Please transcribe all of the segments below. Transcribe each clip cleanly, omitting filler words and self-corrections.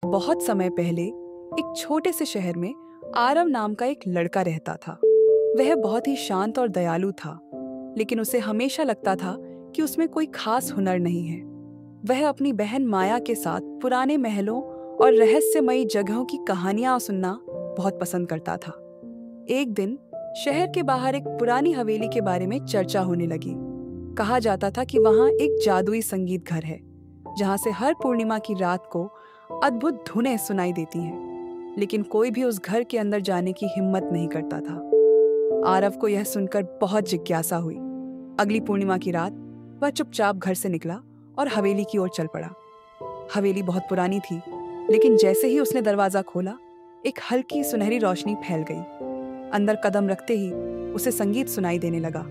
बहुत समय पहले एक छोटे से शहर में आरव नाम का एक लड़का रहता था। वह बहुत ही शांत और दयालु था, लेकिन उसे हमेशा लगता था कि उसमें कोई खास हुनर नहीं है। वह अपनी बहन माया के साथ पुराने महलों और रहस्यमयी जगहों की कहानियां सुनना बहुत पसंद करता था। एक दिन शहर के बाहर एक पुरानी हवेली के बारे में चर्चा होने लगी। कहा जाता था कि वहां एक जादुई संगीत घर है, जहां से हर पूर्णिमा की रात को अद्भुत धुनें सुनाई देती हैं, लेकिन कोई भी उस घर के अंदर जाने की हिम्मत नहीं करता था। आरव को यह सुनकर बहुत जिज्ञासा हुई। अगली पूर्णिमा की रात वह चुपचाप घर से निकला और हवेली की ओर चल पड़ा। हवेली बहुत पुरानी थी, लेकिन जैसे ही उसने दरवाजा खोला, एक हल्की सुनहरी रोशनी फैल गई। अंदर कदम रखते ही उसे संगीत सुनाई देने लगा,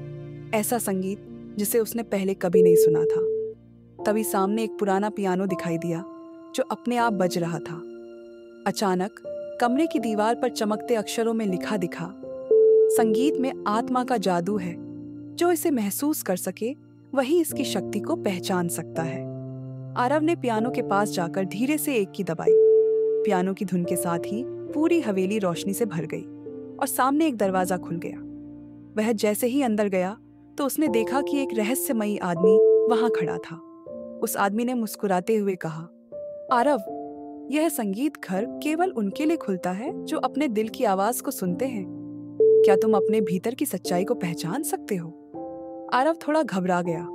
ऐसा संगीत जिसे उसने पहले कभी नहीं सुना था। तभी सामने एक पुराना पियानो दिखाई दिया जो अपने आप बज रहा था। अचानक कमरे की दीवार पर चमकते अक्षरों में लिखा दिखा, संगीत में आत्मा का जादू है, जो इसे महसूस कर सके वही इसकी शक्ति को पहचान सकता है। आरव ने पियानो के पास जाकर धीरे से एक की दबाई। पियानो की धुन के साथ ही पूरी हवेली रोशनी से भर गई और सामने एक दरवाजा खुल गया। वह जैसे ही अंदर गया तो उसने देखा कि एक रहस्यमयी आदमी वहां खड़ा था। उस आदमी ने मुस्कुराते हुए कहा, आरव, यह संगीत घर केवल उनके लिए खुलता है जो अपने दिल की आवाज को सुनते हैं। क्या तुम अपने भीतर की सच्चाई को पहचान सकते हो? आरव थोड़ा घबरा गया,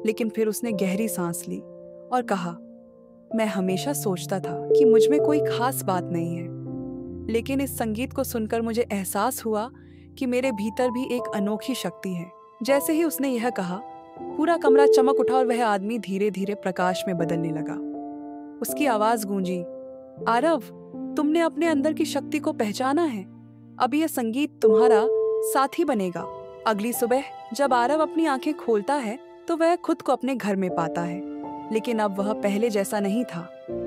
लेकिन फिर उसने गहरी सांस ली और कहा, मैं हमेशा सोचता था कि मुझ में कोई खास बात नहीं है, लेकिन इस संगीत को सुनकर मुझे एहसास हुआ कि मेरे भीतर भी एक अनोखी शक्ति है। जैसे ही उसने यह कहा, पूरा कमरा चमक उठा और वह आदमी धीरे धीरे प्रकाश में बदलने लगा। उसकी आवाज गूंजी, आरव, तुमने अपने अंदर की शक्ति को पहचाना है। अब यह संगीत तुम्हारा साथी बनेगा। अगली सुबह जब आरव अपनी आंखें खोलता है तो वह खुद को अपने घर में पाता है, लेकिन अब वह पहले जैसा नहीं था।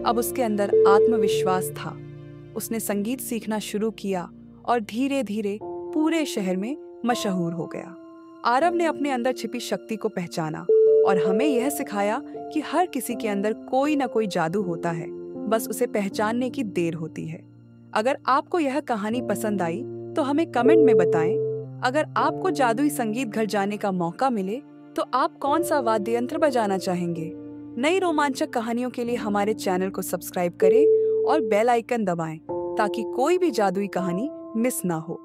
अब उसके अंदर आत्मविश्वास था। उसने संगीत सीखना शुरू किया और धीरे धीरे पूरे शहर में मशहूर हो गया। आरव ने अपने अंदर छिपी शक्ति को पहचाना और हमें यह सिखाया कि हर किसी के अंदर कोई ना कोई जादू होता है, बस उसे पहचानने की देर होती है। अगर आपको यह कहानी पसंद आई तो हमें कमेंट में बताएं। अगर आपको जादुई संगीत घर जाने का मौका मिले तो आप कौन सा वाद्य यंत्र बजाना चाहेंगे? नई रोमांचक कहानियों के लिए हमारे चैनल को सब्सक्राइब करें और बेल आइकन दबाएं ताकि कोई भी जादुई कहानी मिस ना हो।